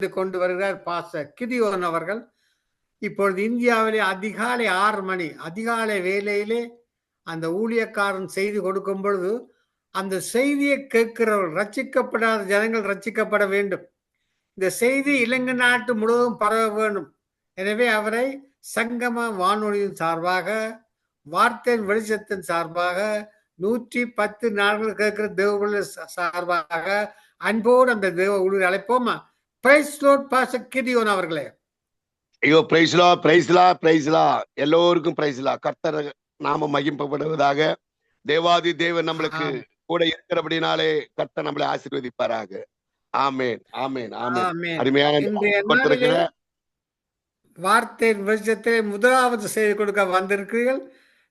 கொண்டு வருகிறார் பாஸ்டர் கிதியோன் அவர்கள். இப்பொழுது இந்தியாவிலே அதிகாலை 6 மணி அதிகாலை வேலையிலே அந்த ஊழியக்காரன் செய்தி கொடுக்கும் பொழுது அந்த செய்தியை கேட்கிறவர்கள், ரட்சிக்கப்படாத ஜனங்கள் ரட்சிக்கப்பட வேண்டும், இந்த செய்தி இலங்கை நாட்டு முழுவதும் பரவ வேண்டும். எனவே அவரை சங்கம வானொலியின் சார்பாக, வார்த்தையின் வெளிச்சத்தின் சார்பாக, 110 நாட்கள் கேட்கிற தேவ சார்பாக அன்போடு அந்த தேவ ஊழியர் அழைப்போமா? பிரைஸ் லார்ட் பாஸ்டர் கிதியோன் அவர்களே. ஐயோ, பிரைஸ்லா பிரைஸ்லா பிரைஸ்லா, எல்லோருக்கும் பிரைஸ்லா. கர்த்தர் நாம மகிமைப்படுவதாக. தேவாதி தேவன் நம்மளுக்கு கூட இருக்கிறபடினாலே கர்த்தர் நம்மளை ஆசீர்வதிப்பாராக. ஆமேன் ஆமேன் ஆமேன். அருமையான வார்த்தையின் வெளிச்சத்திலே முதலாவது செய்தி கொடுக்க வந்திருக்கிறீர்கள்.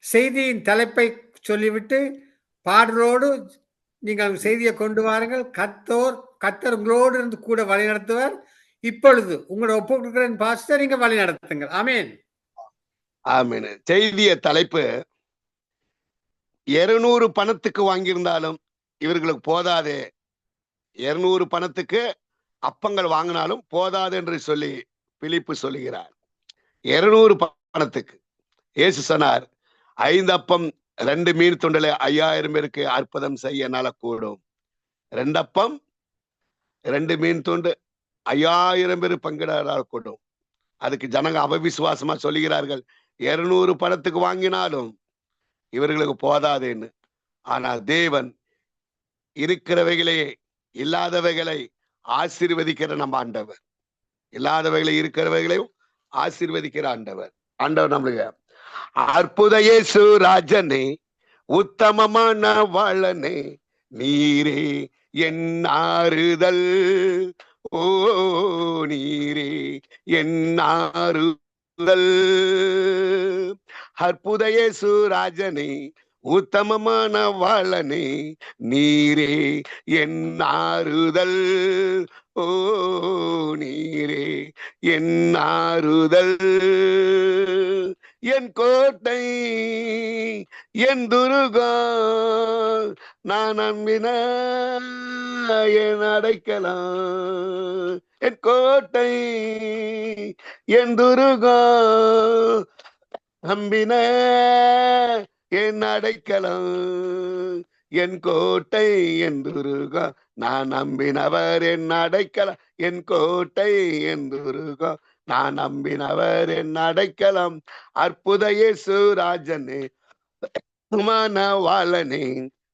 செய்தியின் தலைப்பை சொல்லிவிட்டு பாடலோடு நீங்கள் செய்தியை கொண்டு வாருங்கள். கர்த்தர் உங்களோடு இருந்து கூட வழி நடத்துவார். இப்பொழுது உங்களோட ஒப்புக்கிறேன் பாஸ்டர், நீங்க வழி நடத்துங்கள். ஆமேன் ஆமேன். செய்திய தலைப்பு 200 பணத்துக்கு வாங்கியிருந்தாலும் இவர்களுக்கு போதாதே, 200 பணத்துக்கு அப்பங்கள் வாங்கினாலும் போதாது என்று சொல்லி பிலிப்பு சொல்லுகிறார். 200 பணத்துக்கு இயேசு சொன்னார், 5 அப்பம் 2 மீன் துண்டல 5000 பேருக்கு அற்புதம் செய்ய என்னால கூடும். 2 அப்பம் 2 மீன் துண்டு 5000 பேர் பங்கிட கூடும். அதுக்கு ஜனங்க அபவிசுவாசமா சொல்லுகிறார்கள், 200 பணத்துக்கு வாங்கினாலும் இவர்களுக்கு போதாதுன்னு. ஆனால் தேவன் இருக்கிறவைகளே இல்லாதவைகளை ஆசீர்வதிக்கிற நம்ம ஆண்டவர். இல்லாதவைகளை இருக்கிறவைகளையும் ஆசீர்வதிக்கிற ஆண்டவர். நம்மளுக்கு அற்புத இயேசு ராஜனே, உத்தமமான வாழனே, நீரே என் ஆறுதல், ஓ நீரே என் ஆறுதல். அற்புத இயேசு ராஜனே, உத்தமமான வாழனே, நீரே என் ஆறுதல், ஓ நீரே என் ஆறுதல். என் கோட்டை என் துருகம், நான் நம்பின என் அடைக்கலாம். என் கோட்டை என் துருகம், நம்பின என் அடைக்கலாம். என் கோட்டை என் துருகம், நான் நம்பினவர் என் அடைக்கலாம். என் கோட்டை என் துருகம், நான் நம்பினவர் என் அடைக்கலாம். அற்புத இயேசு ராஜனே, வாழனே,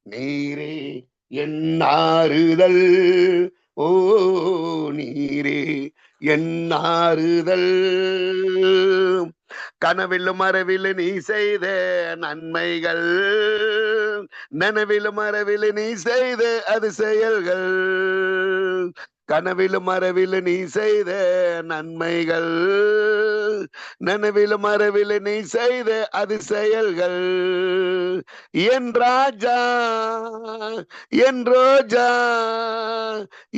நீரே என் ஆறுதல், ஓ நீரே என் ஆறுதல். கனவிலும் மரவிலும் நீ செய்த நன்மைகள், நனவிலும் மரவிலும் நீ செய்த அது செயல்கள். கனவிலும் மரவிலும் நீ செய்த நன்மைகள், நனவிலும் மரவிலும் நீ செய்த அது செயல்கள். என் ராஜா என் ரோஜா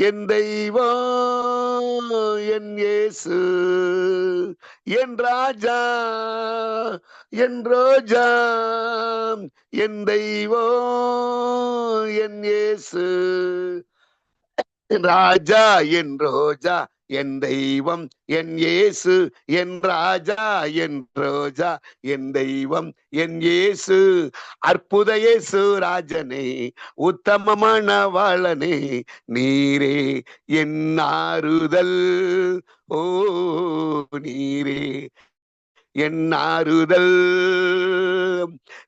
என் தெய்வம் என் இயேசு. என் ராஜா என் ரோஜா என் தெய்வம் என் இயேசு. ராஜா என் ரோஜா என் தெய்வம் என் இயேசு. என் ராஜா என் ரோஜா என் தெய்வம் என் இயேசு. அற்புத இயேசு ராஜனே, உத்தமமான வாழனே, நீரே என் ஆறுதல், ஓ நீரே என் ஆறுதல்.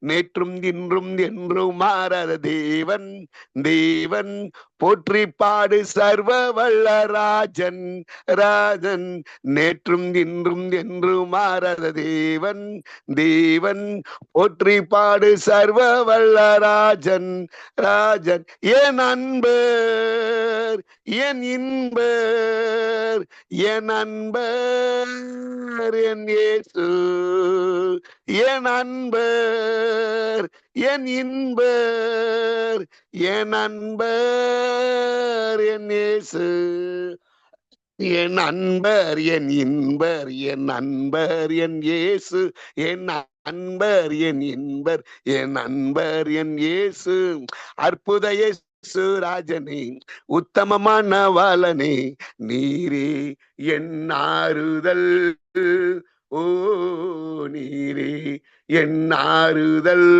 நேற்றும் இன்றும் என்றும் மாறாத தேவன், தேவன் போற்றி பாடு சர்வ வல்ல ராஜன், ராஜன். நேற்றும் இன்றும் என்றும் மாறாத தேவன், தேவன் போற்றி பாடு சர்வ வல்ல ராஜன், ராஜன். என் அன்பர் என் இன்பர் என் அன்பர் என் இயேசு. என் அன்பர் என் இன்பர் என் அன்பர் என் இயேசு. என் அன்பர் என் இன்பர் என் அன்பர் என் இயேசு. என் அன்பர் என் இன்பர் என் அன்பர் என் இயேசு. அற்புத இயேசு ராஜனே, உத்தமமான வாழனே, நீரே என் ஆறுதல். ஓ நீரே என் ஆறுதல்.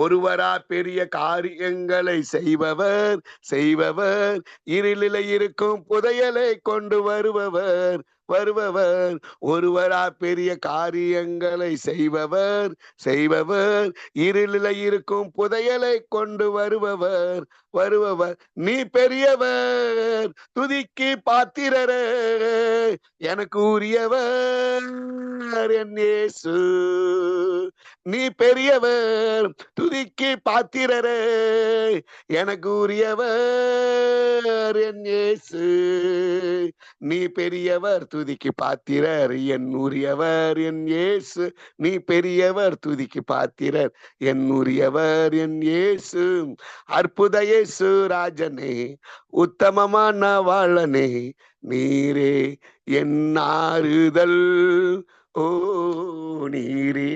ஒருவரா பெரிய காரியங்களை செய்பவர், செய்பவர், இருளிலே இருக்கும் புதையலை கொண்டு வருபவர், வருபவர். ஒருவரா பெரிய காரியங்களை செய்பவர், செய்பவர், இருளிலே இருக்கும் புதையலை கொண்டு வருபவர், வருபவர். நீ பெரியவர், துதிக்கு பாத்திரரே, எனக்கு உரியவர் என் இயேசு. நீ பெரியவர், துதிக்கு பாத்திரரே, எனக்கு உரியவர் என் இயேசு. நீ பெரியவர், துதிக்கு பாத்திரர், என் உரியவர் என் இயேசு. நீ பெரியவர், துதிக்கு பாத்திரர், என் உரியவர் என் இயேசு. அற்புத இயேசு ராஜனே, உத்தமமான வாழனே, நீரே என் ஆறுதல். ஓ நீரே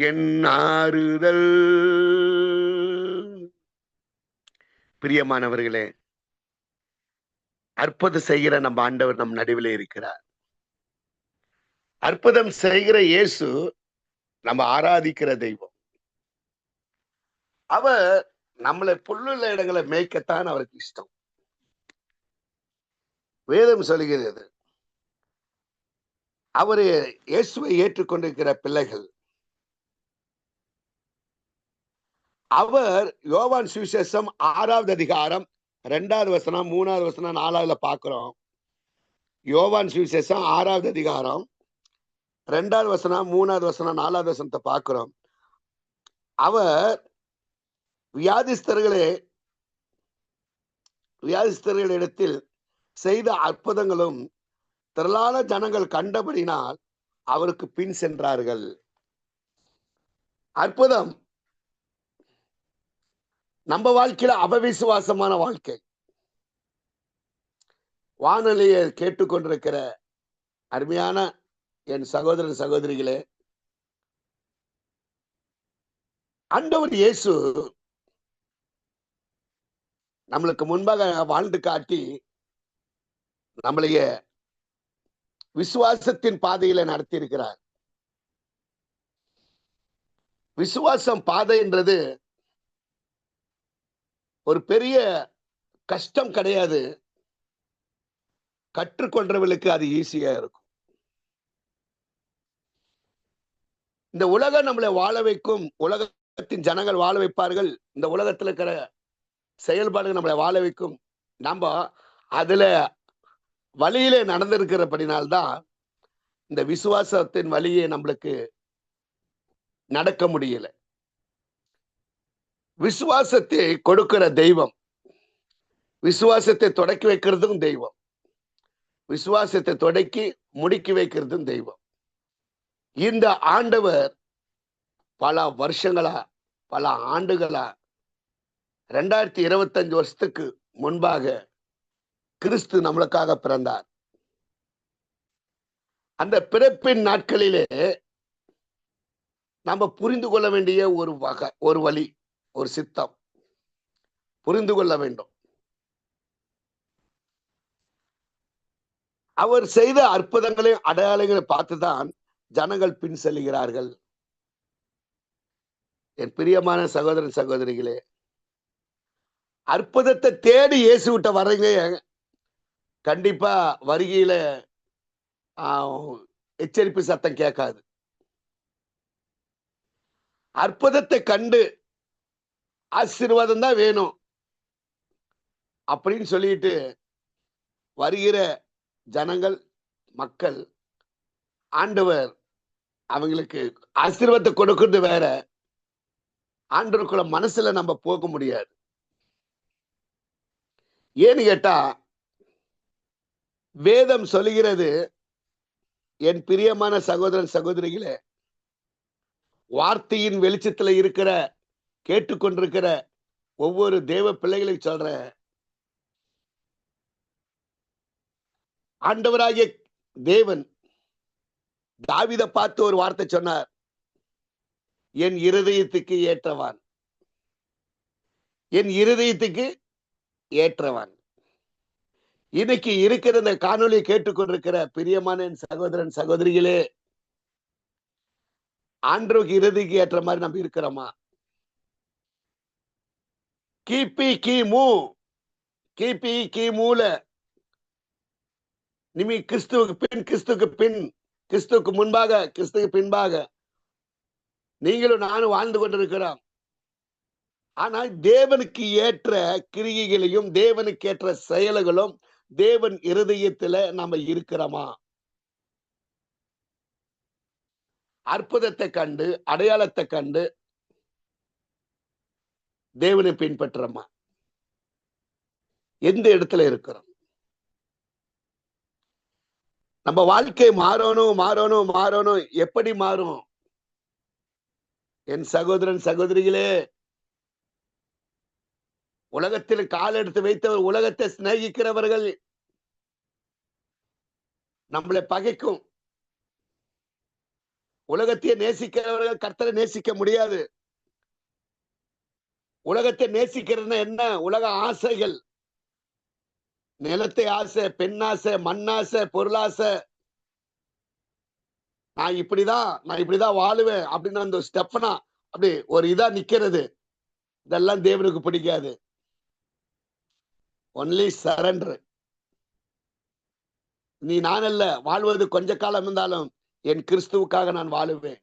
என் ஆறுதல். பிரியமானவர்களே, அற்புதம் செய்கிற நம்ம ஆண்டவர் நம் நடுவிலே இருக்கிறார். அற்புதம் செய்கிற இயேசு நம்ம ஆராதிக்கிற தெய்வம். அவர் நம்மளை புல்லுள்ள இடங்களை மேய்க்கத்தான் அவருக்கு இஷ்டம். வேதம் சொல்லுகிறது, அவரு இயேசுவை ஏற்றுக்கொண்டிருக்கிற பிள்ளைகள், அவர் யோவான் சுவிசேஷம் 6வது அதிகாரம் 2வது வசனம் 3வது வசனம் 4வதுல பார்க்கிறோம். யோவான் சுவிசேஷம் 6வது அதிகாரம் 2வது வசனம் 3வது வசனம் 4வது வசனத்தை பார்க்கிறோம். அவர் வியாதிஸ்தர்களிடத்தில் செய்த அற்புதங்களும் திரளான ஜனங்கள் கண்டபடினால் அவருக்கு பின் சென்றார்கள். அற்புதம் நம்ம வாழ்க்கையில அபவிசுவாசமான வாழ்க்கை. வானொலியை கேட்டுக்கொண்டிருக்கிற அருமையான என் சகோதரன் சகோதரிகளே, ஆண்டவர் இயேசு நம்மளுக்கு முன்பாக வாழ்ந்து காட்டி நம்மளைய விசுவாசத்தின் பாதையில நடத்தி இருக்கிறார். விசுவாசம் பாதை என்றது ஒரு பெரிய கஷ்டம் கிடையாது. கற்றுக்கொண்டவர்களுக்கு அது ஈஸியா இருக்கும். இந்த உலகம் நம்மளை வாழ வைக்கும், உலகத்தின் ஜனங்கள் வாழ வைப்பார்கள். இந்த உலகத்துல இருக்கிற செயல்பாடுகள் நம்மளை வாழ வைக்கும். நம்ம அதுல வழியிலே நடந்திருக்கிறபடினால்தான் இந்த விசுவாசத்தின் வழியே நம்மளுக்கு நடக்க முடியல. விசுவாசத்தை கொடுக்கிற தெய்வம், விசுவாசத்தை தொடக்கி வைக்கிறதும் தெய்வம், விசுவாசத்தை தொடக்கி முடுக்கி வைக்கிறதும் தெய்வம். இந்த ஆண்டவர் பல வருஷங்களா, பல ஆண்டுகளா, 2025 வருஷத்துக்கு முன்பாக கிறிஸ்து நம்மளுக்காக பிறந்தார். அந்த பிறப்பின் நாட்களிலே நம்ம புரிந்து கொள்ள வேண்டிய ஒரு வழி, ஒரு சித்தம் புரிந்து கொள்ள வேண்டும். அவர் செய்த அற்புதங்களையும் அடையாளங்களை பார்த்துதான் ஜனங்கள் பின் செல்கிறார்கள். என் பிரியமான சகோதரன் சகோதரிகளே, அற்புதத்தை தேடி இயேசு விட்ட வரீங்க, கண்டிப்பா வருகையில எச்சரிப்பு சத்தம் கேட்காது. அற்புதத்தை கண்டு ஆசீர்வாதம் தான் வேணும் அப்படின்னு சொல்லிட்டு வருகிற ஜனங்கள், மக்கள், ஆண்டவர் அவங்களுக்கு ஆசீர்வாதத்தை கொடுக்கிறது வேற, ஆண்டவருக்குள்ள மனசுல நம்ம போக முடியாது. ஏன்னு கேட்டா, வேதம் சொல்லுகிறது, என் பிரியமான சகோதரன் சகோதரிகளே, வார்த்தையின் வெளிச்சத்துல இருக்கிற கேட்டுக்கொண்டிருக்கிற ஒவ்வொரு தேவ பிள்ளைகளையும் சொல்ற, ஆண்டவராகிய தேவன் தாவீதை பார்த்து ஒரு வார்த்தை சொன்னார், என் இருதயத்துக்கு ஏற்றவான், என் இருதயத்துக்கு ஏற்றவன். இன்னைக்கு இருக்கிற இந்த காணொலியை கேட்டுக்கொண்டிருக்கிற பிரியமான என் சகோதரன் சகோதரிகளே, ஆண்டவருக்கு இருதயத்துக்கு ஏற்ற மாதிரி நம்ம இருக்கிறோமா? கிபி கிமுல நிமி கிறிஸ்துவுக்கு பின் கிறிஸ்துவுக்கு முன்பாக கிறிஸ்துவுக்கு பின்பாக நீங்களும் நானும் வாழ்ந்து கொண்டிருக்கிறோம். ஆனால் தேவனுக்கு ஏற்ற கிரியைகளையும் தேவனுக்கு ஏற்ற செயல்களும் தேவன் இருதயத்துல நாம இருக்கிறோமா? அற்புதத்தை கண்டு அடையாளத்தை கண்டு தேவனை பின்பற்றோமா? எந்த இடத்துல இருக்கிறோம்? நம்ம வாழ்க்கை மாறணும். எப்படி மாறும்? என் சகோதரன் சகோதரிகளே, உலகத்தில் கால் எடுத்து வைத்தவர், உலகத்தை சிநேகிக்கிறவர்கள் நம்மளை பகைக்கும். உலகத்தையே நேசிக்கிறவர்கள் கர்த்தரை நேசிக்க முடியாது. உலகத்தை நேசிக்கிறதுனா என்ன? உலக ஆசைகள், நிலத்தை ஆசை, பெண்ணாசை, மண்ணாசை, பொருளாசை. நான் இப்படிதான் வாழுவேன் அப்படின்னு அந்த ஸ்டெப்னா அப்படி ஒரு இதா நிக்கிறது, இதெல்லாம் தேவனுக்கு பிடிக்காது. Only surrender. நீ நான் அல்ல, வாழ்வது கொஞ்ச காலம் இருந்தாலும் என் கிறிஸ்துவுக்காக நான் வாழுவேன்.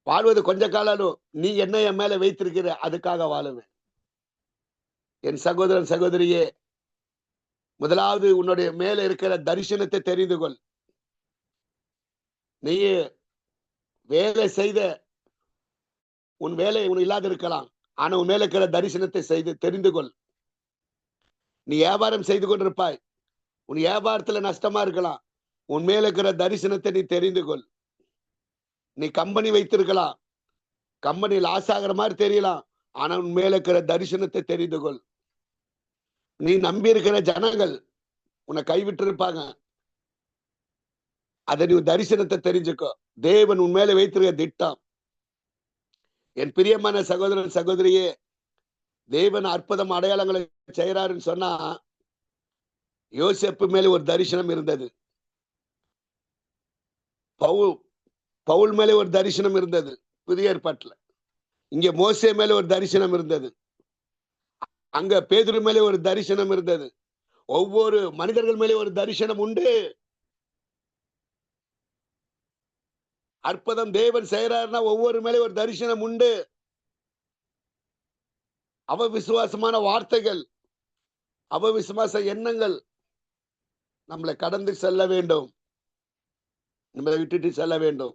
வாழ்வது கொஞ்ச காலம், நீ என்ன என் மேல வைத்திருக்கிற அதுக்காக வாழுவேன். என் சகோதரன் சகோதரியே, முதலாவது உன்னுடைய மேல இருக்கிற தரிசனத்தை தெரிந்து கொள். நீ வேலை செய்த உன் வேலை உன் இல்லாது இருக்கலாம், ஆனா உன் மேல இருக்கிற தரிசனத்தை செய்து தெரிந்து கொள். நீ வியாபாரம் செய்து கொண்டிருப்பாய், உன் வியாபாரத்துல நஷ்டமா இருக்கலாம், உன் மேல இருக்கிற தரிசனத்தை நீ தெரிந்து கொள். நீ கம்பெனி வைத்திருக்கலாம், கம்பெனி லாஸ் ஆகிற மாதிரி தெரியலாம், ஆனா உன் மேல இருக்கிற தரிசனத்தை தெரிந்து கொள். நீ நம்பி இருக்கிற ஜனங்கள் உன்னை கைவிட்டு இருப்பாங்க, அதை நீ தரிசனத்தை தெரிஞ்சுக்கோ. தேவன் உன் மேல வைத்திருக்க திட்டம். என் பிரியமான சகோதரன் சகோதரியே, தேவன் அற்புதம் அடையாளங்களை செய்யறாருன்னு சொன்னா, யோசேப்பு மேல ஒரு தரிசனம் இருந்தது, பவுல் மேல ஒரு தரிசனம் இருந்தது புதிய ஏற்பாட்டுல. இங்க மோசே மேல ஒரு தரிசனம் இருந்தது, அங்க பேதுரு மேல ஒரு தரிசனம் இருந்தது. ஒவ்வொரு மனிதர்கள் மேலே ஒரு தரிசனம் உண்டு. அற்புதம் தேவன் செய்யறாருன்னா ஒவ்வொரு மேலே ஒரு தரிசனம் உண்டு. அவவிசுவாசமான வார்த்தைகள், அவவிசுவாச எண்ணங்கள் நம்மளை கடந்து செல்ல வேண்டும், நம்மளை விட்டுட்டு செல்ல வேண்டும்.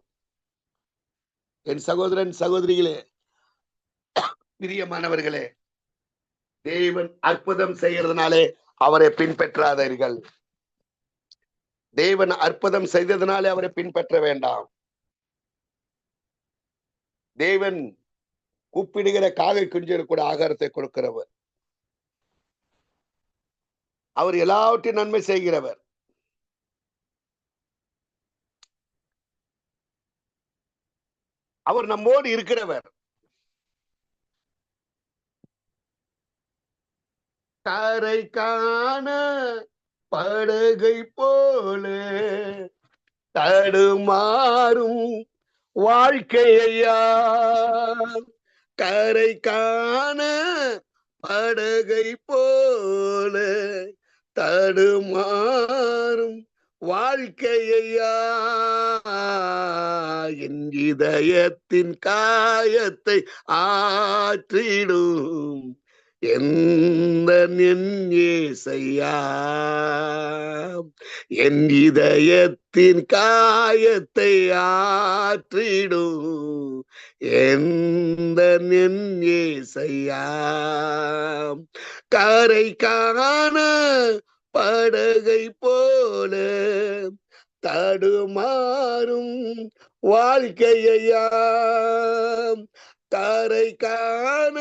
என் சகோதரன் சகோதரிகளே, பிரியமானவர்களே, தேவன் அற்புதம் செய்யறதுனாலே அவரை பின்பற்றாதீர்கள். தேவன் அற்புதம் செய்ததுனாலே அவரை பின்பற்ற வேண்டாம். தேவன் கூப்பிடுகிற காகை குஞ்சுக்கு கூட ஆகாரத்தை கொடுக்கிறவர். அவர் எல்லாவற்றையும் நன்மை செய்கிறவர். அவர் நம்மோடு இருக்கிறவர். கரை காண படகை போல தடுமாறும் வாழ்க்கையா, கரை காண படகை போல தடுமாறும் வாழ்க்கையா, என் இதயத்தின் காயத்தை ஆற்றிடும் எந்த ஏசையா, என் இதயத்தின் காயத்தை ஆற்றிடும் எந்த ஏசையா, கரை காண படகை போல தடுமாறும் வாழ்க்கையா, கரை காண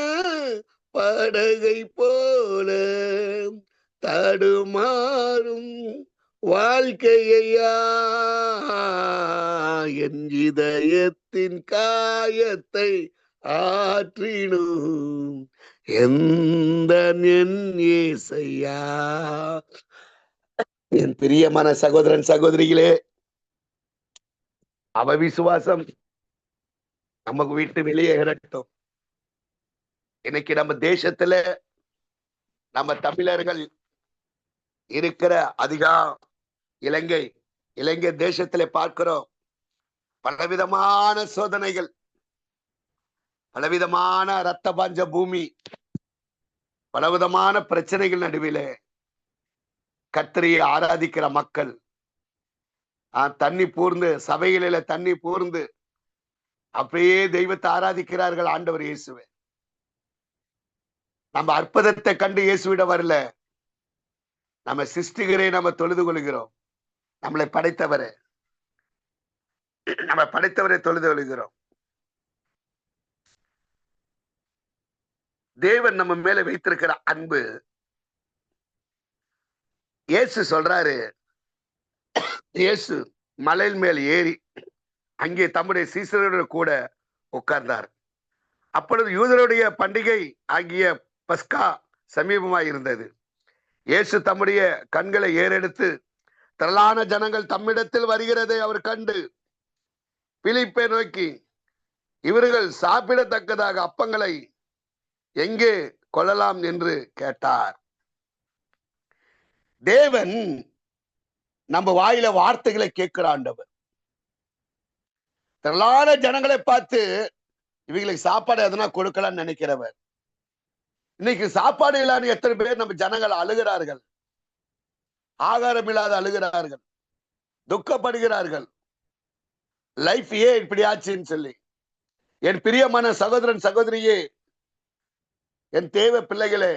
படகை போல தடுமாறும் வாழ்க்கையா, என் இதயத்தின் காயத்தை ஆற்றிடும் எந்த என் ஏசையா. என் பிரியமான சகோதரன் சகோதரிகளே, அவ விசுவாசம் நமக்கு விட்டு வெளியே இறட்டும். இன்னைக்கு நம்ம தேசத்துல நம்ம தமிழர்கள் இருக்கிற இலங்கை தேசத்திலே பார்க்கிறோம் பலவிதமான சோதனைகள், பலவிதமான ரத்த பாஞ்ச பூமி, பலவிதமான பிரச்சனைகள் நடுவிலே கர்த்தரை ஆராதிக்கிற மக்கள் தண்ணி பூர்ந்து, சபைகளில தண்ணி பூர்ந்து அப்படியே தெய்வத்தை ஆராதிக்கிறார்கள். ஆண்டவர் இயேசுவை நம்ம அற்புதத்தை கண்டு இயேசுவிட வரல, நம்ம சிருஷ்டிகரை நம்ம தொழுது கொள்கிறோம். நம்மளை படைத்தவரை தொழுது கொள்கிறோம். தேவன் நம்ம மேல வைத்திருக்கிற அன்பு. இயேசு சொல்றாரு, இயேசு மலையின் மேல் ஏறி அங்கே தம்முடைய சீசரோடு கூட உட்கார்ந்தார். அப்பொழுது யூதருடைய பண்டிகை ஆகிய பஸ்கா சமீபமாய் இருந்தது. இயேசு தம்முடைய கண்களை ஏறெடுத்து திரளான ஜனங்கள் தம்மிடத்தில் வருகிறதை அவர் கண்டு பிலிப்பை நோக்கி, இவர்கள் சாப்பிடத்தக்கதாக அப்பங்களை எங்கே கொள்ளலாம் என்று கேட்டார். தேவன் நம்ம வாயில வார்த்தைகளை கேட்கிற ஆண்டவர். திரளான ஜனங்களை பார்த்து இவங்களுக்கு சாப்பாடு எதனா கொடுக்கலாம்னு நினைக்கிறவர். இன்னைக்கு சாப்பாடு இல்லாத எத்தனை பேர் நம்ம ஜனங்கள் அழுகிறார்கள், ஆகாரம் இல்லாத அழுகிறார்கள், துக்கப்படுகிறார்கள். லைஃப் ஏன் இப்படி ஆச்சுன்னு சொல்லி. என் பிரியமான சகோதரன் சகோதரியே, என் தேவ பிள்ளைகளே,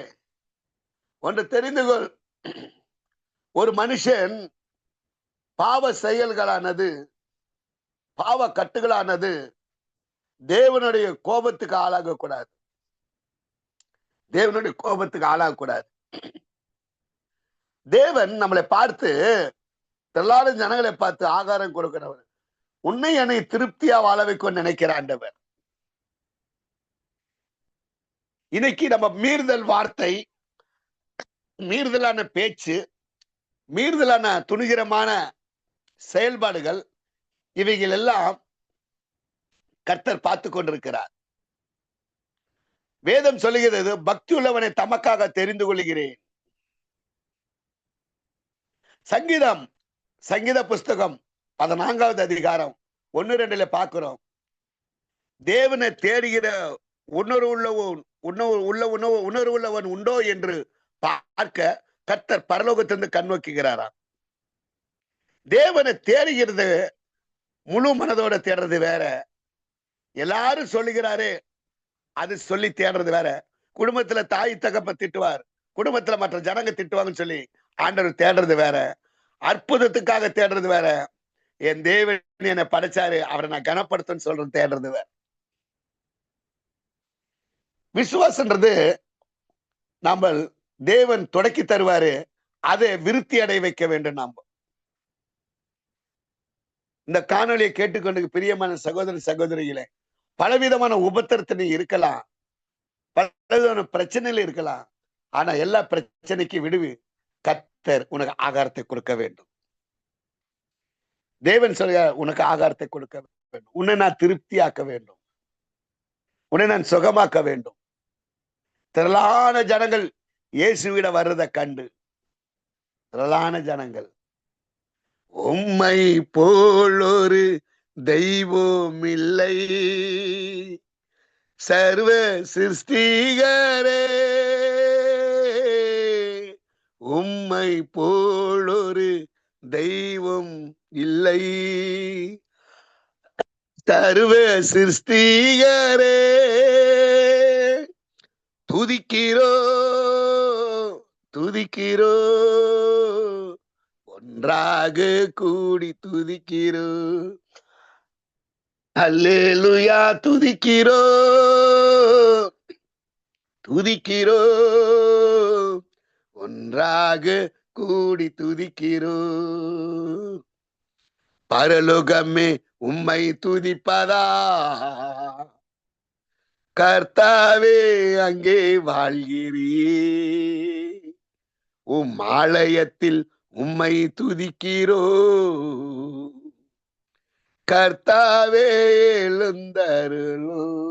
ஒன்று தெரிந்து கொள். ஒரு மனுஷன் பாவ செயல்களானது, பாவ கட்டுகளானது தேவனுடைய கோபத்துக்கு ஆளாகக்கூடாது. தேவனுடைய கோபத்துக்கு ஆளாகக்கூடாது. தேவன் நம்மளை பார்த்து, திரளான ஜனங்களை பார்த்து ஆகாரம் கொடுக்கிறவர், உன்னை என்னை திருப்தியா வாழ வைக்கும் நினைக்கிற ஆண்டவர். இன்னைக்கு நம்ம மீறுதல் வார்த்தை, மீறுதலான பேச்சு, மீறுதலான துணிகரமான செயல்பாடுகள், இவைகள் எல்லாம் கர்த்தர் பார்த்து கொண்டிருக்கிறார். வேதம் சொல்லுகிறது, பக்தி உள்ளவனை தமக்காக தெரிந்து கொள்கிறேன். சங்கீத புஸ்தகம் 14வது அதிகாரம் 1-2 பார்க்கிறோம். தேவனை தேடுகிற உணர்வு உள்ளவன் உண்டோ என்று பார்க்க கர்த்தர் பரலோகத்திலிருந்து கண்ணோக்குகிறாராம். தேவனை தேடுகிறது முழு மனதோட தேடுறது வேற. எல்லாரும் சொல்லுகிறாரே அது சொல்லி தேடுறது வேற. குடும்பத்துல தாய் தகப்ப திட்டுவார், குடும்பத்துல மற்ற ஜனங்க திட்டுவாங்கன்னு சொல்லி ஆண்டவர் தேடுறது வேற. அற்புதத்துக்காக தேடுறது வேற. என் தேவன் என்னை படைச்சாரு, அவரை நான் கனப்படுத்தன்னு சொல்றது தேடுறது வேற. விசுவாசன்றது நம்ம தேவன் தொடக்கி தருவாரு, அதை விருத்தி அடைய வைக்க வேண்டும். நாம இந்த காணொலியை கேட்டுக்கொண்டு பிரியமான சகோதர சகோதரிகளே, பலவிதமான உபத்திரத்தினை இருக்கலாம், பலவிதமான பிரச்சனைகள் இருக்கலாம். ஆனா எல்லா பிரச்சனைக்கு விடுவி கர்த்தர் உனக்கு ஆகாரத்தை கொடுக்க வேண்டும். தேவன் சொல்ல, உனக்கு ஆகாரத்தை கொடுக்க வேண்டும், உன்னை நான் திருப்தியாக்க வேண்டும், உன்னை நான் சுகமாக்க வேண்டும். திரளான ஜனங்கள் இயேசுவிட வர்றதை கண்டு, திரளான ஜனங்கள், உம்மை போல் ஒரு தெய்வம் இல்லை, சர்வ சிருஷ்டிகரே, உம்மை போல் ஒரு தெய்வம் இல்லை, சர்வ சிருஷ்டிகரே, துதிக்கிறோ துதிக்கிறோ, ஒன்றாக கூடி துதிக்கிறோ, அல்லேலூயா, துதிக்கிறோ துதிக்கிறோ, ஒன்றாக கூடி துதிக்கிறோ, பரலோகமே உம்மை துதிப்பதா, கர்த்தாவே அங்கே வாழ்கிறீ, ஆலயத்தில் உம்மை துதிக்கிறோ. கர்த்தாவே எழுந்தருளும்.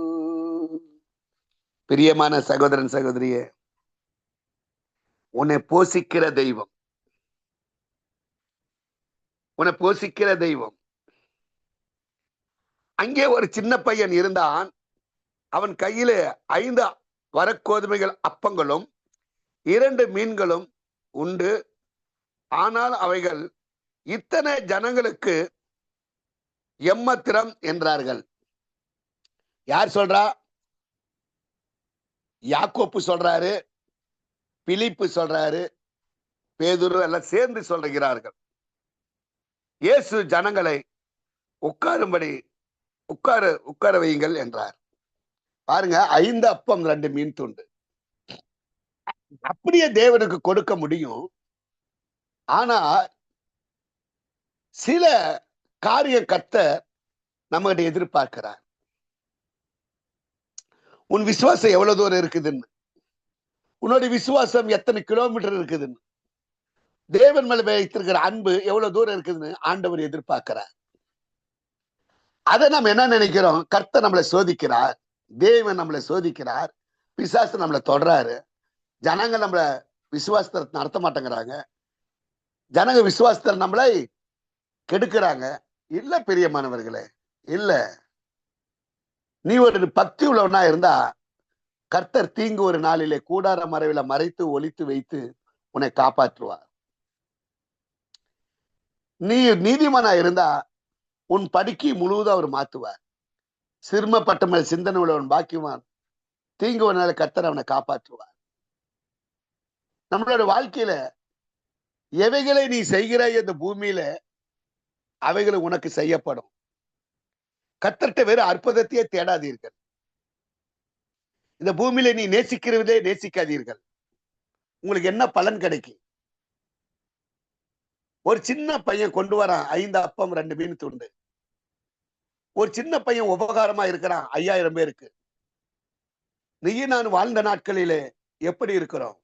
பிரியமான சகோதரன் சகோதரியே, உன்னை போஷிக்கிற தெய்வம், உன்னை போஷிக்கிற தெய்வம். அங்கே ஒரு சின்ன பையன் இருந்தான். அவன் கையிலே 5 வரக்கோதுமைகள் அப்பங்களும் 2 மீன்களும் உண்டு. ஆனால் அவைகள் இத்தனை ஜனங்களுக்கு எம்மத்திரம் என்றார்கள். யார் சொல்றா? யாக்கோப்பு சொல்றாரு, பிலிப்பு சொல்றாரு, பேதுரு எல்லாம் சேர்ந்து சொல்கிறார்கள். இயேசு ஜனங்களை உட்காரும்படி உட்கார வையுங்கள் என்றார். பாருங்க, 5 அப்பம் 2 மீன் துண்டு. அப்படியே தேவனுக்கு கொடுக்க முடியும். ஆனா சில காரிய கர்த்தர் நம்மகிட்ட எதிர்பார்க்கிறார். உன் விசுவாசம் எவ்வளவு தூரம் இருக்குதுன்னு, உன்னுடைய விசுவாசம் எத்தனை கிலோமீட்டர் இருக்குதுன்னு, தேவன் மேல வைத்திருக்கிற அன்பு எவ்வளவு தூரம் இருக்குதுன்னு ஆண்டவர் எதிர்பார்க்கிறார். அதை நம்ம என்ன நினைக்கிறோம்? கர்த்தர் நம்மளை சோதிக்கிறார், தேவன் நம்மளை சோதிக்கிறார், பிசாசு நம்மளை தொடராரு, ஜனங்க நம்மள விசுவாசத்தை நடத்த மாட்டேங்கிறாங்க, ஜனங்க விசுவாசத்தை நம்மளை கெடுக்கிறாங்க. இல்ல பிரியமானவர்களே, இல்ல. நீ ஒரு பக்தி உள்ளவனா இருந்தா கர்த்தர் தீங்கு ஒரு நாளிலே கூடார மறைவில மறைத்து ஒளித்து வைத்து உன்னை காப்பாற்றுவார். நீ நீதிமானா இருந்தா உன் படுக்கை முழுவதும் அவர் மாத்துவார். சிறுமப்பட்ட மேல் சிந்தனை உள்ளவன் பாக்கியவான், தீங்கு ஒரு நாள் கர்த்தர் அவனை காப்பாற்றுவார். நம்மளோட வாழ்க்கையில எவைகளை நீ செய்கிறாய் இந்த பூமியில அவைகளை உனக்கு செய்யப்படும். கர்த்தர்ட்ட வேறு அற்புதத்தையே தேடாதீர்கள். இந்த பூமியில நீ நேசிக்கிறதே நேசிக்காதீர்கள். உங்களுக்கு என்ன பலன் கிடைக்கும்? ஒரு சின்ன பையன் கொண்டு வரான் 5 அப்பம் 2 மீன் துண்டு. ஒரு சின்ன பையன் உபகாரமா இருக்கிறான் 5000 பேருக்கு. நீயும் நான் வாழ்ந்த நாட்களிலே எப்படி இருக்கிறோம்?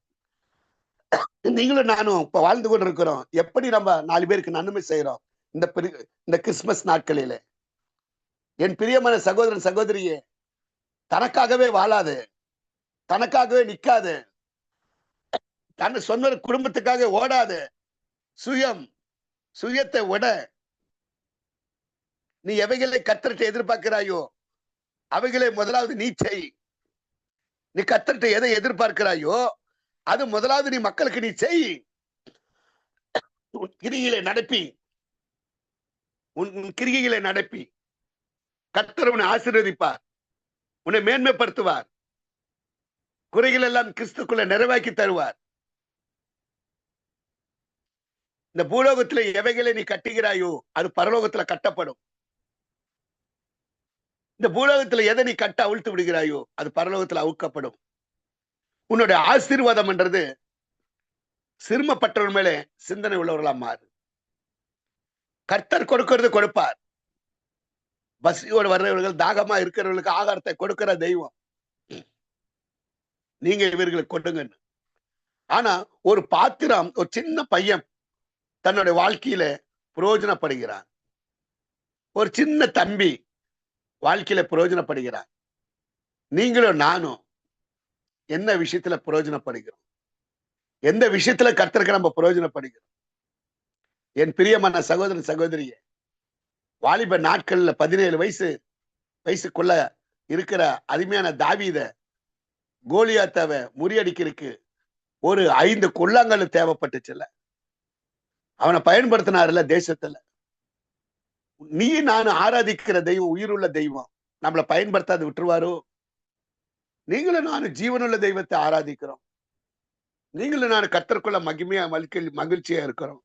நீங்களும் நானும் இப்ப வாழ்ந்து கொண்டு இருக்கிறோம். எப்படி நம்ம 4 பேருக்கு நன்மை செய்யறோம் இந்த கிறிஸ்துமஸ் நாட்களிலே? என் பிரியமான சகோதரன் சகோதரியே, தனக்காகவே வாழாது, தனக்காகவே நிக்காது, தன்னை சொன்ன குடும்பத்துக்காக ஓடாது. சுயத்தை விட நீ எவைகளை கர்த்தர்ட்ட எதிர்பார்க்கிறாயோ அவைகளை முதலாவது நீ செய். நீ கர்த்தர்ட்ட எதை எதிர்பார்க்கிறாயோ அது முதலாவது நீ மக்களுக்கு நீ செய். உன் கிரிகைகளை நடப்பி கர்த்தர் உன்னை ஆசீர்வதிப்பார், உன்னை மேன்மைப்படுத்துவார், குறைகள் எல்லாம் கிறிஸ்துக்குள்ள நிறைவாக்கி தருவார். இந்த பூலோகத்துல எவைகளை நீ கட்டுகிறாயோ அது பரலோகத்துல கட்டப்படும். இந்த பூலோகத்துல எதை நீ கட்ட அவிழ்த்து விடுகிறாயோ அது பரலோகத்துல அவுக்கப்படும். உன்னுடைய ஆசீர்வாதம் என்றது சிறுமப்பட்டவர்கள் மேலே சிந்தனை உள்ளவர்களா மாறு. கர்த்தர் கொடுக்கிறது கொடுப்பார். பசியோடு வர்றவர்கள், தாகமா இருக்கிறவர்களுக்கு ஆகாரத்தை கொடுக்கிற தெய்வம். நீங்க இவர்களுக்கு கொடுங்க. ஆனா ஒரு பாத்திரம், ஒரு சின்ன பையன் தன்னுடைய வாழ்க்கையில பிரயோஜனப்படுகிறான். ஒரு சின்ன தம்பி வாழ்க்கையில பிரயோஜனப்படுகிறான். நீங்களும் நானும் என்ன விஷயத்துல பிரயோஜனப்படுகிறோம்? எந்த விஷயத்துல கர்த்தருக்கு நம்ம பிரயோஜனப்படுகிறோம்? என் பிரியமான சகோதரன் சகோதரியே, வாலிப நாட்கள்ல 17 வயசுக்குள்ள இருக்கிற அருமையான தாவீத கோலியாத்தாவை முறியடிக்கிறதுக்கு ஒரு 5 குள்ளங்கள் தேவைப்பட்டுச்சுல்ல. அவனை பயன்படுத்தினார்ல தேசத்துல. நீ நான் ஆராதிக்கிற தெய்வம் உயிருள்ள தெய்வம். நம்மளை பயன்படுத்தாது விட்டுருவாரோ? நீங்களும் நானும் ஜீவனுள்ள தெய்வத்தை ஆராதிக்கிறோம். நீங்களும் நான் கர்த்தருக்குள்ள மகிமையா மகிழ்ச்சியா இருக்கிறோம்.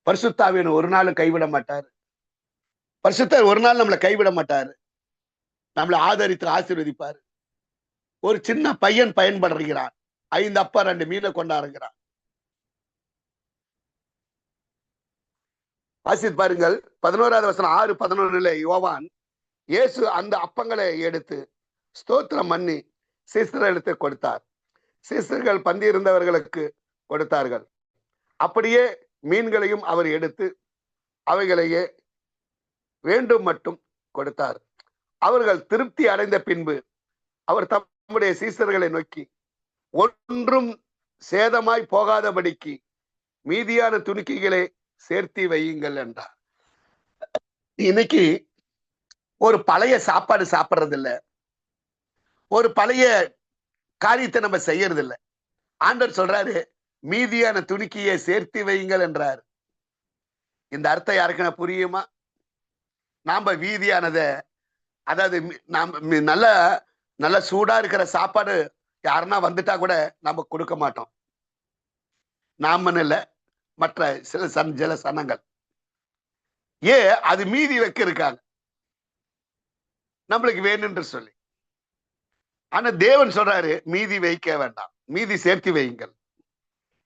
பரிசுத்த ஆவியானவர் ஒரு நாளும் கைவிட மாட்டாரு. பரிசுத்தர் ஒரு நாள் நம்மளை கைவிட மாட்டாரு. நம்மளை ஆதரித்து ஆசீர்வதிப்பாரு. ஒரு சின்ன பையன் பயன்படுகிறான். 5 அப்பா 2 மீனை கொண்டாடுகிறான். வாசித்து பாருங்கள் 11வது வசனம் 6:11 யோவான், இயேசு அந்த அப்பங்களை எடுத்து ஸ்தோத்திரம் பண்ணி சீசர்களுக்கு கொடுத்தார். சீசர்கள் பந்தி இருந்தவர்களுக்கு கொடுத்தார்கள். அப்படியே மீன்களையும் அவர் எடுத்து அவைகளையே வேண்டும் மட்டும் கொடுத்தார். அவர்கள் திருப்தி அடைந்த பின்பு அவர் தம்முடைய சீசர்களை நோக்கி, ஒன்றும் சேதமாய் போகாதபடிக்கு மீதியான துணிக்கைகளை சேர்த்தி வையுங்கள் என்றார். இன்னைக்கு ஒரு பழைய சாப்பாடு சாப்பிடுறது இல்ல, ஒரு பழைய காரியத்தை நம்ம செய்யறது இல்ல. ஆண்டவர் சொல்றாரு, மீதியான துணிக்கையை சேர்த்தி வையுங்கள் என்றார். இந்த அர்த்தம் யாருக்குன்னா புரியுமா? நாம வீதியானத, அதாவது நாம நல்ல சூடா இருக்கிற சாப்பாடு யாருன்னா வந்துட்டா கூட நம்ம கொடுக்க மாட்டோம். நாம இல்ல, மற்ற சில சனங்கள் அது மீதி வைக்க இருக்காங்க நம்மளுக்கு வேணும்னு சொல்லி. ஆனா தேவன் சொல்றாரு, மீதி வைக்க வேண்டாம், மீதி சேர்த்து வையுங்கள்,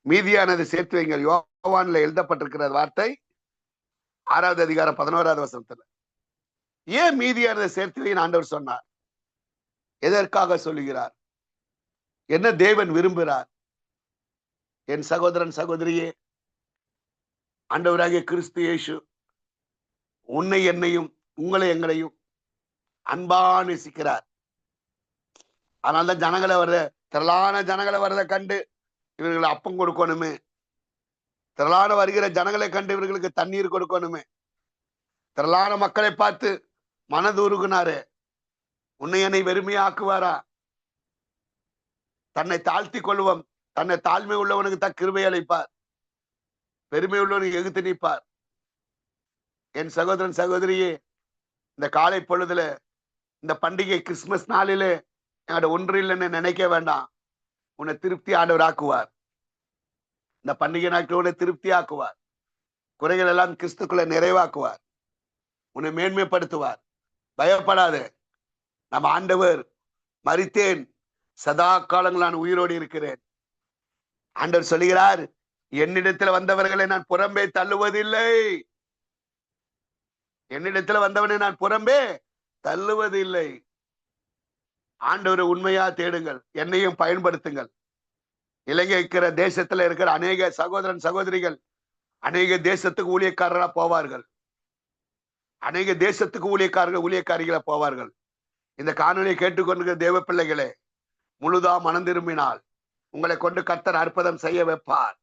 மீதியானதை சேர்த்து வையுங்கள். யோவான்ல எழுதப்பட்டிருக்கிற வார்த்தை 6வது அதிகாரம் 11வது வசனத்துல. ஏன் மீதியானதை சேர்த்து வைன்னு ஆண்டவர் சொன்னார்? எதற்காக சொல்லுகிறார்? என்ன தேவன் விரும்புகிறார்? என் சகோதரன் சகோதரியே, ஆண்டவராகிய கிறிஸ்து இயேசு உன்னை என்னையும் உங்களை எங்களையும் அன்பா நேசிக்கிறார். அதனால்தான் ஜனங்களை திரளான ஜனங்களை வர்றதை கண்டு இவர்களை அப்பம் கொடுக்கணுமே, திரளான வருகிற ஜனங்களை கண்டு இவர்களுக்கு தண்ணீர் கொடுக்கணுமே, திரளான மக்களை பார்த்து மனது உருகுனாரு. உன்னை என்னை வெறுமையாக்குவாரா? தன்னை தாழ்த்தி கொள்வோம், தன்னை தாழ்மை உள்ளவனுக்கு தான் கிருபை அளிப்பார், பெருமை உள்ளவனுக்கு எகுத்து நிற்பார். என் சகோதரன் சகோதரியே, இந்த காலை பொழுதுல, இந்த பண்டிகை கிறிஸ்துமஸ் நாளிலே என்னோட ஒன்று இல்லைன்னு நினைக்க வேண்டாம். உன்னை திருப்தி ஆண்டவர் ஆக்குவார். இந்த பண்டிகை நாட்கள் உன்னை திருப்தி ஆக்குவார். குறைகள் எல்லாம் கிறிஸ்துக்குள்ள நிறைவாக்குவார். உன்னை மேன்மைப்படுத்துவார். பயப்படாது. நம்ம ஆண்டவர், மரித்தேன், சதா காலங்கள் நான் உயிரோடு இருக்கிறேன். ஆண்டவர் சொல்லுகிறார், என்னிடத்துல வந்தவர்களை நான் புறம்பே தள்ளுவதில்லை, என்னிடத்துல வந்தவனை நான் புறம்பே தள்ளுவதில்லை. ஆண்டவரை உண்மையா தேடுங்கள், என்னையும் பயன்படுத்துங்கள். இலங்கை இருக்கிற தேசத்துல இருக்கிற அநேக சகோதரன் சகோதரிகள் அநேக தேசத்துக்கு ஊழியக்காரர்களா போவார்கள், அநேக தேசத்துக்கு ஊழியக்காரிகளா போவார்கள். இந்த காணொலியை கேட்டுக்கொண்டிருக்கிற தேவ பிள்ளைகளே, முழுதா மனம் திரும்பினால் உங்களை கொண்டு கர்த்தர் அற்புதம் செய்ய வைப்பார்.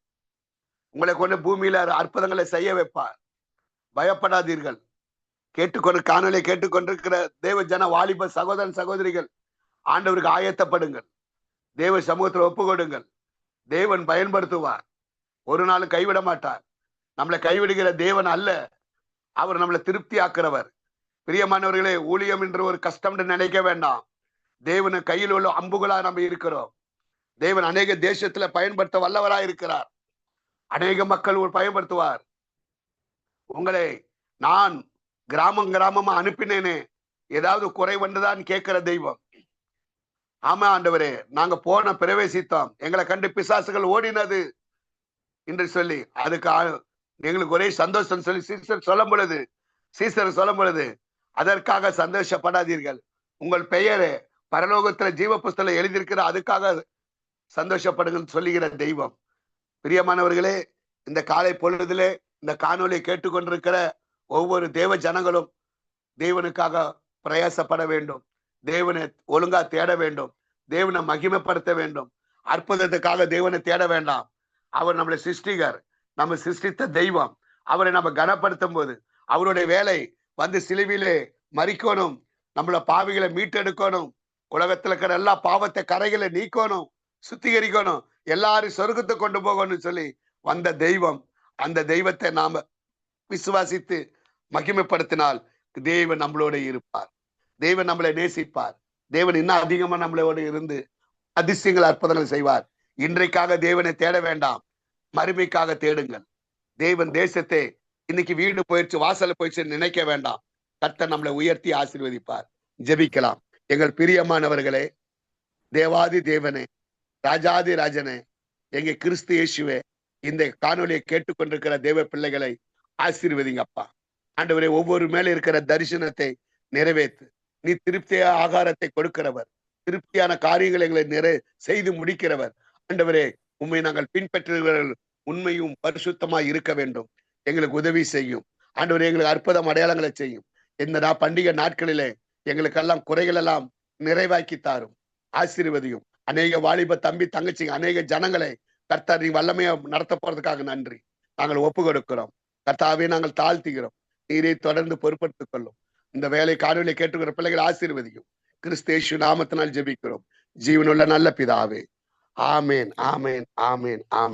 உங்களை கொண்டு பூமியில அற்புதங்களை செய்ய வைப்பார். பயப்படாதீர்கள். காணொலியை கேட்டுக்கொண்டிருக்கிற தேவ ஜன வாலிப சகோதரன் சகோதரிகள், ஆண்டவருக்கு ஆயத்தப்படுங்கள். தேவ சமூகத்தில் ஒப்பு கொடுங்கள். தேவன் பயன்படுத்துவார். ஒரு நாளும் கைவிட மாட்டார். நம்மளை கைவிடுகிற தேவன் அல்ல, அவர் நம்மளை திருப்தி ஆக்குறவர். பிரியமானவர்களே, ஊழியம் என்று ஒரு கஷ்டம் நினைக்க வேண்டாம். தேவன் கையில் உள்ள அம்புகளா நம்ம இருக்கிறோம். தேவன் அநேக தேசத்துல பயன்படுத்த வல்லவராய் இருக்கிறார். அநேக மக்கள் பயன்படுத்துவார். உங்களை நான் கிராமமா அனுப்பினேனே, ஏதாவது குறை வந்துதான் கேட்கிற தெய்வம். ஆமா ஆண்டவரே, நாங்க போன பிரவேசித்தோம், எங்களை கண்டு பிசாசுகள் ஓடினது என்று சொல்லி அதுக்கு எங்களுக்கு ஒரே சந்தோஷம் சொல்லி சீசர் சொல்லும் பொழுது அதற்காக சந்தோஷப்படாதீர்கள். உங்கள் பெயரை பரலோகத்துல ஜீவ புஸ்தகத்துல எழுதியிருக்கிற, அதுக்காக சந்தோஷப்படுங்கள் சொல்லுகிற தெய்வம். பிரியமானவர்களே, இந்த காலை பொழுதிலே இந்த காணொலியை கேட்டுக்கொண்டிருக்கிற ஒவ்வொரு தேவ ஜனங்களும் தேவனுக்காக பிரயாசப்பட வேண்டும். தேவனை ஒழுங்கா தேட வேண்டும். தேவனை மகிமைப்படுத்த வேண்டும். அற்புதத்துக்காக தேவனை தேட வேண்டாம். அவர் நம்மளை சிருஷ்டிகர், நம்ம சிருஷ்டித்த தெய்வம். அவரை நம்ம கனப்படுத்தும் போது அவருடைய வேலை வந்து சிலுவிலே மறிக்கணும், நம்மள பாவிகளை மீட்டெடுக்கணும், உலகத்துல இருக்கிற எல்லா பாவத்தை கரைகளை நீக்கணும், சுத்திகரிக்கணும், எல்லாரும் சொர்க்கத்தை கொண்டு போகணும்னு சொல்லி வந்த தெய்வம். அந்த தெய்வத்தை நாம விசுவாசித்து மகிமைப்படுத்தினால் தேவன் நம்மளோட இருப்பார். தேவன் நம்மளை நேசிப்பார். தேவன் இன்னும் அதிகமா நம்மளோட இருந்து அதிசயங்கள் அற்புதங்கள் செய்வார். இன்றைக்காக தேவனை தேட வேண்டாம், மறுமைக்காக தேடுங்கள். தேவன் தேசத்தை இன்னைக்கு வீடு போயிடுச்சு, வாசல போயிடுச்சு நினைக்க வேண்டாம். கர்த்தர் நம்மளை உயர்த்தி ஆசீர்வதிப்பார். ஜெபிக்கலாம். எங்கள் பிரியமானவர்களே, தேவாதி தேவனே, ராஜாதி ராஜனே, எங்க கிறிஸ்து இயேசுவே, இந்த காணொலியை கேட்டுக்கொண்டிருக்கிற தேவ பிள்ளைகளை ஆசீர்வதிங்கப்பா. ஆண்டவரே, ஒவ்வொரு மேல இருக்கிற தரிசனத்தை நிறைவேற்று. நீ திருப்திய ஆகாரத்தை கொடுக்கிறவர். திருப்தியான காரியங்களை எங்களை செய்து முடிக்கிறவர். ஆண்டவரே, உண்மை நாங்கள் பின்பற்றுகிறவர்கள் உண்மையும் பரிசுத்தமாய் இருக்க வேண்டும். எங்களுக்கு உதவி செய்யும் ஆண்டவரே. எங்களுக்கு அற்புதம் அடையாளங்களை செய்யும். இந்த பண்டிகை நாட்களிலே எங்களுக்கெல்லாம் குறைகள் எல்லாம் நிறைவாக்கி தாரும், ஆசீர்வதியும். அநேக வாலிப தம்பி தங்கச்சிங்க, அநேக ஜனங்களை கர்த்தர் நீ வல்லமையா நடத்த போறதுக்காக நன்றி. நாங்கள் ஒப்பு கொடுக்கிறோம் கர்த்தாவே, நாங்கள் தாழ்த்துகிறோம். நீரை தொடர்ந்து பொறுப்படுத்திக் கொள்ளும். இந்த வேலை காணொலியை கேட்டுக்கிற பிள்ளைகள் ஆசீர்வதிக்கும். கிறிஸ்தேசு நாமத்தினால் ஜெபிக்கிறோம் ஜீவனுள்ள நல்ல பிதாவே. ஆமேன், ஆமேன், ஆமேன், ஆமேன்.